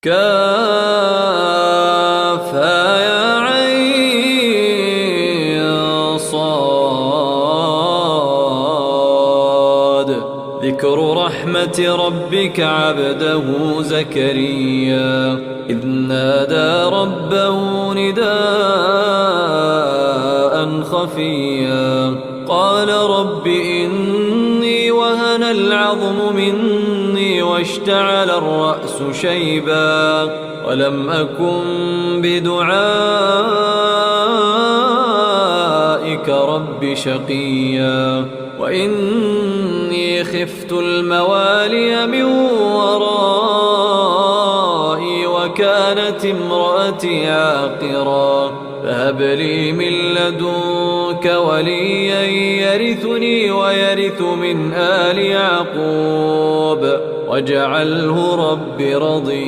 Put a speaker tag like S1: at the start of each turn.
S1: كافها ذكر رحمة ربك عبده زكريا إذ نادى ربه نداء خفيا قال رب إني وهن العظم مني واشتعل الرأس شيبا ولم أكن بدعائك رب شقيا وإني خفت الموالي من ورائي وكانت امرأتي عاقرا فهب لي من لدنك وليا يرثني ويرث من آل يعقوب واجعله رب رضيا